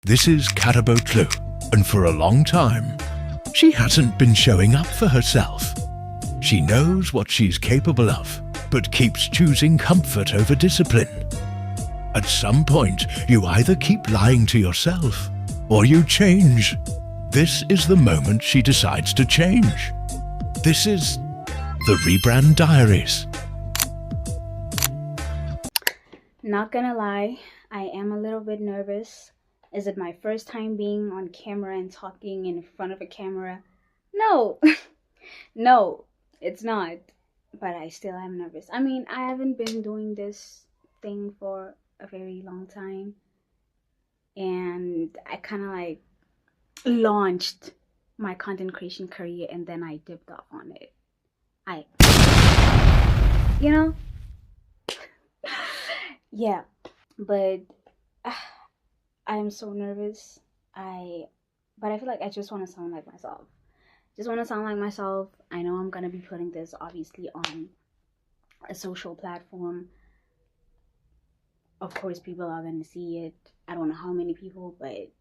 This is Karabotlu, and for a long time, she hasn't been showing up for herself. She knows what she's capable of, but keeps choosing comfort over discipline. At some point, you either keep lying to yourself, or you change. This is the moment she decides to change. This is the Rebrand Diaries. Not gonna lie, I am a little bit nervous. Is it my first time being on camera and talking in front of a camera? No, no, it's not. But I still am nervous. I mean, I haven't been doing this thing for a very long time. And I kind of like launched my content creation career and then I dipped off on it. You know? Yeah, but I am so nervous. But I feel like I just want to sound like myself. I know I'm gonna be putting this obviously on a social platform. Of course, people are gonna see it. I don't know how many people, but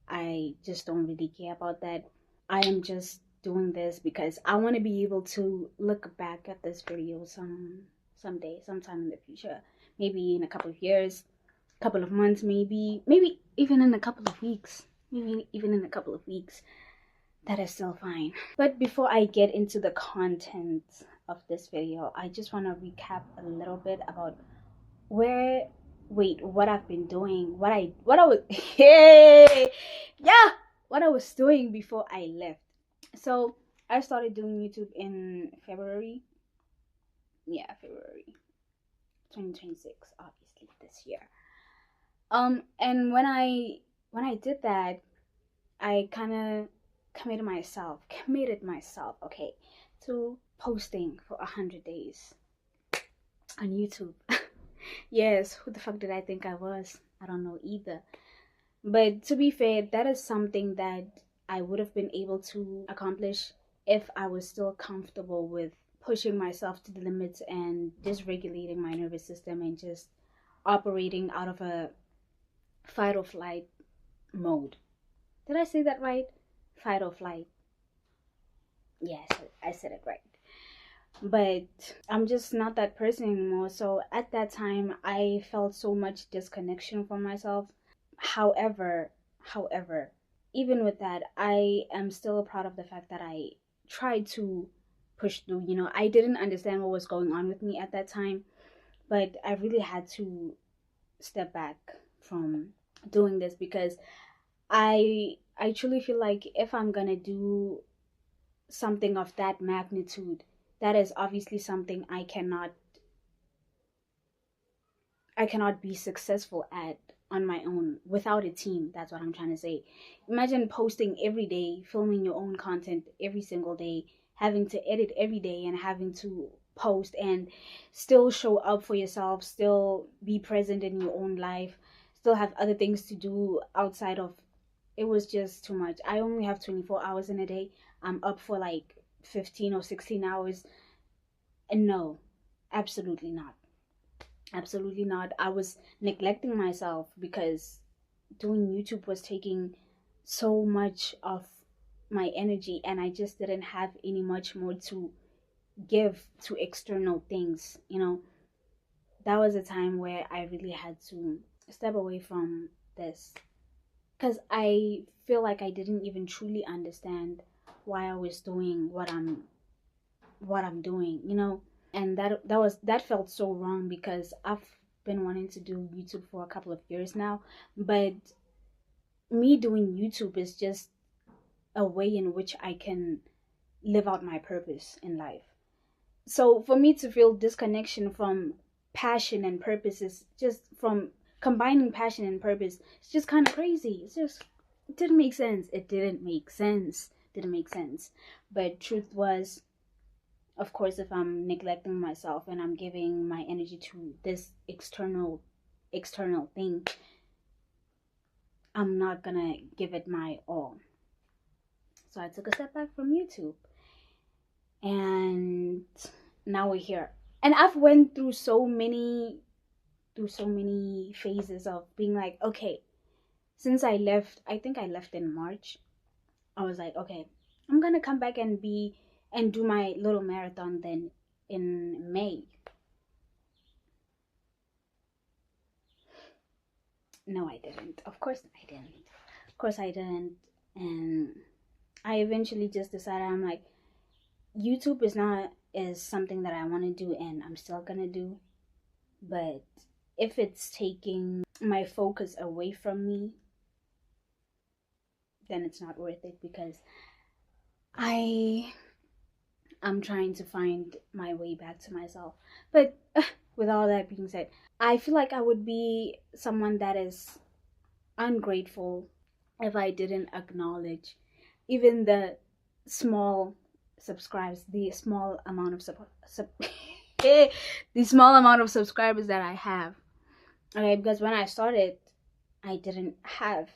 I just don't really care about that. I am just doing this because I want to be able to look back at this video someday, sometime in the future, maybe in a couple of years, couple of months, maybe even in a couple of weeks, that is still fine. But before I get into the content of this video, I just want to recap a little bit about what I've been doing, what I was what I was doing before I left. So I started doing YouTube in February 2026, obviously this year. And when I did that, I kind of committed myself, okay, to posting for 100 days on YouTube. Yes, who the fuck did I think I was? I don't know either. But to be fair, that is something that I would have been able to accomplish if I was still comfortable with pushing myself to the limits and dysregulating my nervous system and just operating out of a fight or flight mode. Did I say that right? Fight or flight. Yes, I said it right. But I'm just not that person anymore. So at that time, I felt so much disconnection from myself. However, even with that, I am still proud of the fact that I tried to push through. You know, I didn't understand what was going on with me at that time, but I really had to step back from doing this because I truly feel like if I'm gonna do something of that magnitude, that is obviously something I cannot be successful at on my own without a team. That's what I'm trying to say. Imagine posting every day, filming your own content every single day, having to edit every day and having to post and still show up for yourself, still be present in your own life, still have other things to do outside of. It was just too much. I only have 24 hours in a day. I'm up for like 15 or 16 hours. And no, absolutely not. Absolutely not. I was neglecting myself because doing YouTube was taking so much of my energy and I just didn't have any much more to give to external things. You know, that was a time where I really had to step away from this because I feel like I didn't even truly understand why I was doing what I'm doing, you know. And that felt so wrong because I've been wanting to do YouTube for a couple of years now, but me doing YouTube is just a way in which I can live out my purpose in life. So for me to feel disconnection from passion and purpose is just from combining passion and purpose. It's just kind of crazy. It didn't make sense. Didn't make sense. But truth was, of course, if I'm neglecting myself and I'm giving my energy to this external thing, I'm not gonna give it my all. So I took a step back from YouTube, and now we're here. And I've went through so many phases of being like, okay, since I left, I think I left in March, I was like, okay, I'm gonna come back and do my little marathon then in May. No, I didn't. Of course I didn't. Of course I didn't. And I eventually just decided, I'm like, YouTube is something that I want to do and I'm still gonna do. But if it's taking my focus away from me, then it's not worth it, because I'm trying to find my way back to myself. But with all that being said, I feel like I would be someone that is ungrateful if I didn't acknowledge even the small subscribes, the small amount of the small amount of subscribers that I have. Okay, because when I started, I didn't have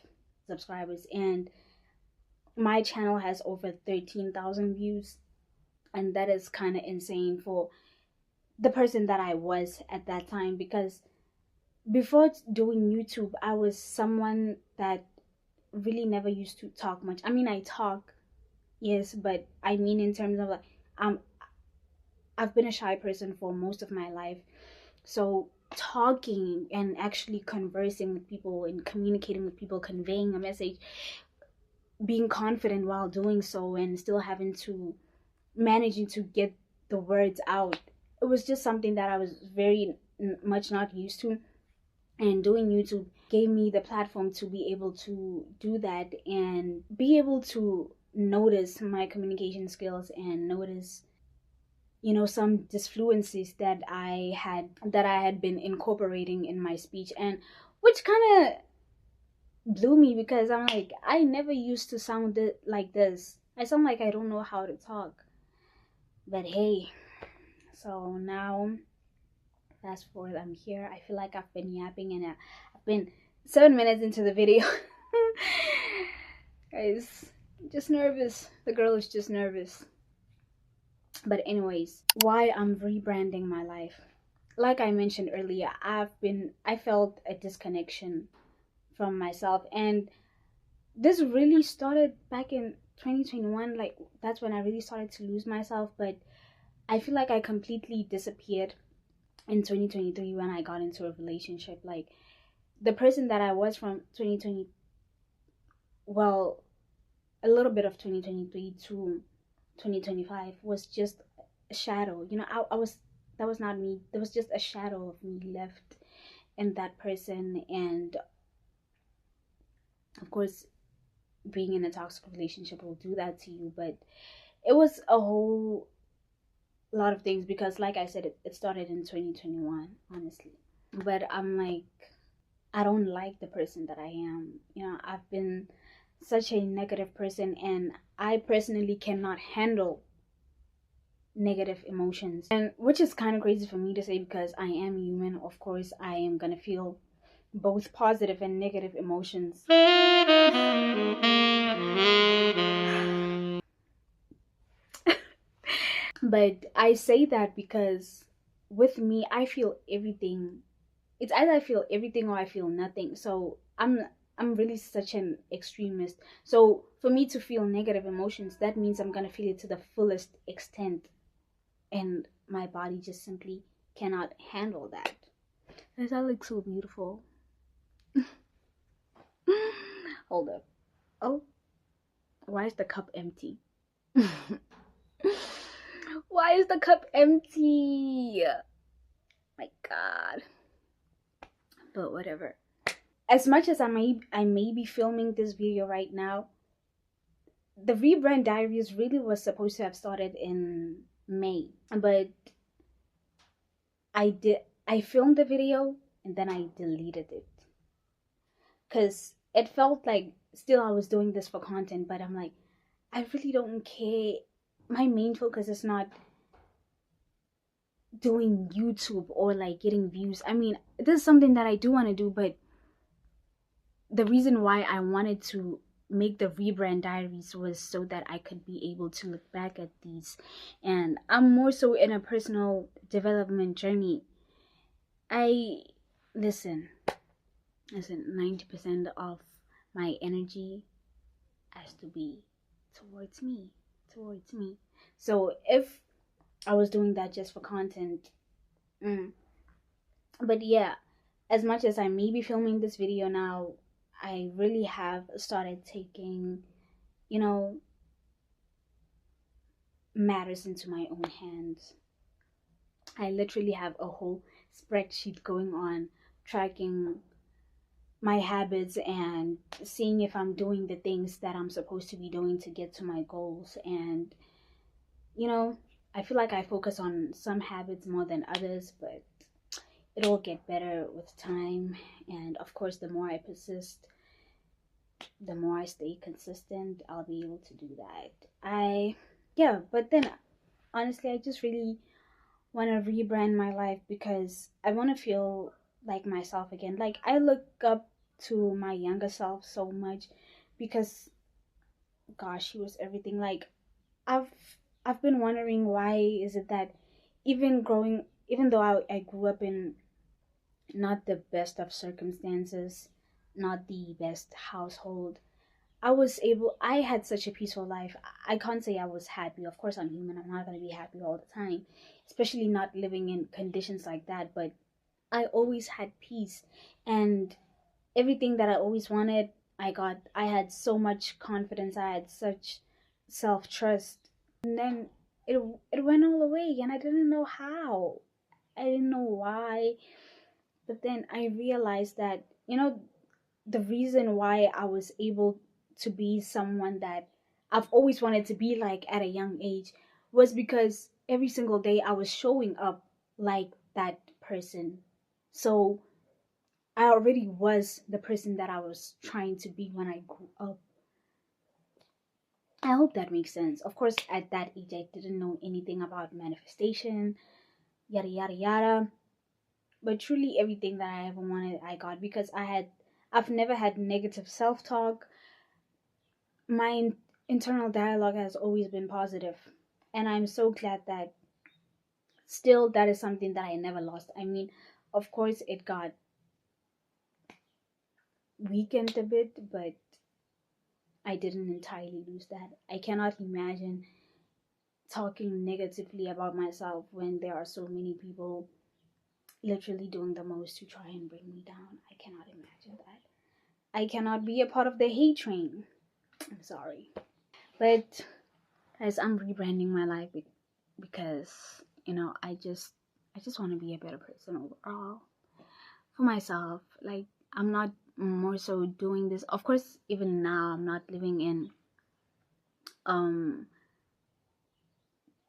subscribers, and my channel has over 13,000 views, and that is kind of insane for the person that I was at that time. Because before doing YouTube, I was someone that really never used to talk much. I mean, I talk, yes, but I mean in terms of like, I've been a shy person for most of my life. So talking and actually conversing with people and communicating with people, conveying a message, being confident while doing so, and still managing to get the words out, it was just something that I was very much not used to. And doing YouTube gave me the platform to be able to do that and be able to notice my communication skills and notice, some disfluencies that I had been incorporating in my speech, and which kind of blew me, because I'm like, I never used to sound like this. I sound like I don't know how to talk. But hey, so now fast forward, I'm here. I feel like I've been yapping, and I've been 7 minutes into the video. Guys, just nervous. The girl is just nervous. But anyways, why I'm rebranding my life. Like I mentioned earlier, I felt a disconnection from myself, and this really started back in 2021. Like, that's when I really started to lose myself. But I feel like I completely disappeared in 2023 when I got into a relationship. Like, the person that I was from 2020, well, a little bit of 2023 to 2025 was just a shadow. That was not me. There was just a shadow of me left in that person. And of course, being in a toxic relationship will do that to you. But it was a whole lot of things, because like I said, it started in 2021, honestly. But I'm like, I don't like the person that I am. I've been such a negative person, and I personally cannot handle negative emotions, and which is kind of crazy for me to say, because I am human. Of course, I am gonna feel both positive and negative emotions. But I say that because with me, I feel everything. It's either I feel everything or I feel nothing. So I'm really such an extremist. So for me to feel negative emotions, that means I'm gonna feel it to the fullest extent, and my body just simply cannot handle that. Does that look so beautiful? Hold up. Oh, why is the cup empty? Why is the cup empty? My God. But whatever. As much as I may be filming this video right now, the Rebrand Diaries really was supposed to have started in May. But I filmed the video and then I deleted it. Because it felt like still I was doing this for content, but I'm like, I really don't care. My main focus is not doing YouTube or like getting views. I mean, this is something that I do want to do, but the reason why I wanted to make the Rebrand Diaries was so that I could be able to look back at these. And I'm more so in a personal development journey. Listen, 90% of my energy has to be towards me, So if I was doing that just for content, but yeah, as much as I may be filming this video now, I really have started taking, you know, matters into my own hands. I literally have a whole spreadsheet going on, tracking my habits and seeing if I'm doing the things that I'm supposed to be doing to get to my goals. And, I feel like I focus on some habits more than others, but it'll get better with time. And of course, the more I persist, the more I stay consistent, I'll be able to do that. But then honestly, I just really want to rebrand my life because I want to feel like myself again. Like, I look up to my younger self so much because, gosh, she was everything. Like, I've I've been wondering, why is it that even though I grew up in not the best of circumstances, not the best household, I had such a peaceful life. I can't say I was happy. Of course, I'm human. I'm not going to be happy all the time, especially not living in conditions like that. But I always had peace, and everything that I always wanted, I got. I had so much confidence. I had such self trust. And then it went all away, and I didn't know how. I didn't know why. But then I realized that, the reason why I was able to be someone that I've always wanted to be like at a young age was because every single day I was showing up like that person. So I already was the person that I was trying to be when I grew up. I hope that makes sense. Of course, at that age, I didn't know anything about manifestation, yada, yada, yada. But truly, everything that I ever wanted, I got because I've never had negative self talk. My internal dialogue has always been positive, and I'm so glad that still that is something that I never lost. I mean, of course, it got weakened a bit, but I didn't entirely lose that. I cannot imagine talking negatively about myself when there are so many people literally doing the most to try and bring me down. I cannot imagine that. I cannot be a part of the hate train. I'm sorry. But guys, I'm rebranding my life because, I just want to be a better person overall for myself. Like, I'm not more so doing this. Of course, even now I'm not living in um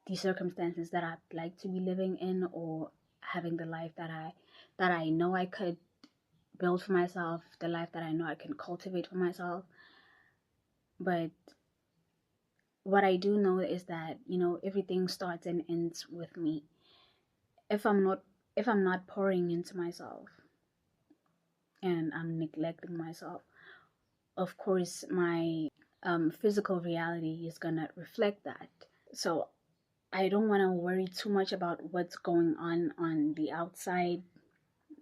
the circumstances that I'd like to be living in, or having the life that I know I could build for myself, the life that I know I can cultivate for myself. But what I do know is that, everything starts and ends with me. If I'm not pouring into myself and I'm neglecting myself, of course my physical reality is gonna reflect that. So I don't want to worry too much about what's going on the outside.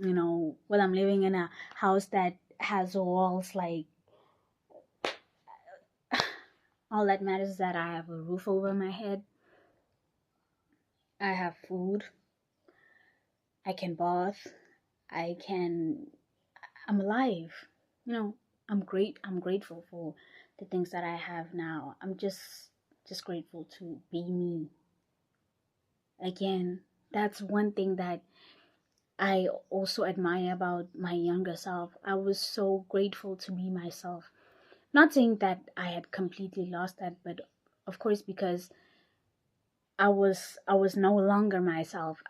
Well, I'm living in a house that has walls. Like, all that matters is that I have a roof over my head, I have food, I can bath, I'm alive. I'm grateful for the things that I have now. I'm just grateful to be me. Again, that's one thing that I also admire about my younger self. I was so grateful to be myself. Not saying that I had completely lost that, but of course, because I was no longer myself.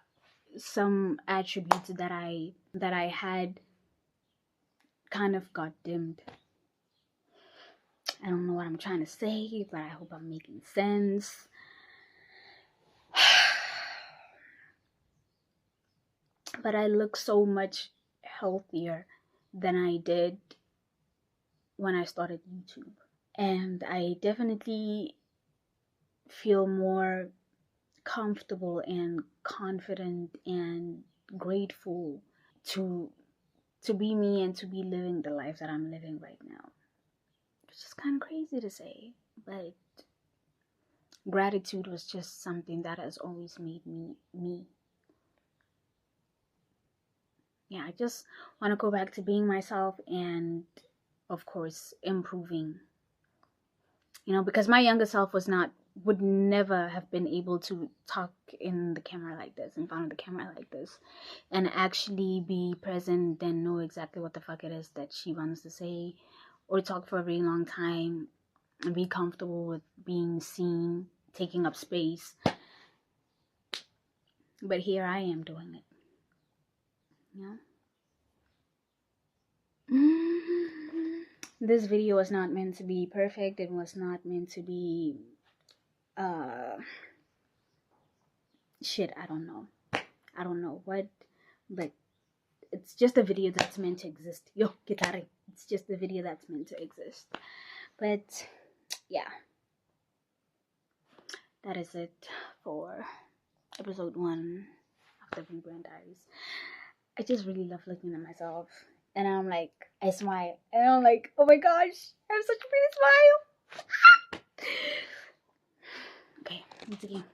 Some attributes that I had kind of got dimmed. I don't know what I'm trying to say, but I hope I'm making sense. But I look so much healthier than I did when I started YouTube. And I definitely feel more comfortable and confident and grateful to be me and to be living the life that I'm living right now. which is kind of crazy to say, but gratitude was just something that has always made me me. Yeah, I just want to go back to being myself and, of course, improving. You know, because my younger self would never have been able to talk in the camera like this, in front of the camera like this, and actually be present and know exactly what the fuck it is that she wants to say, or talk for a very long time and be comfortable with being seen, taking up space. But here I am doing it. You know? This video was not meant to be perfect. It was not meant to be shit, I don't know what, but it's just a video that's meant to exist. Yo, guitarre. It's just a video that's meant to exist. But yeah, that is it for episode 1 of the Rebrand Diaries. I just really love looking at myself, and I'm like, I smile, and I'm like, oh my gosh, I have such a pretty smile. Okay, once again.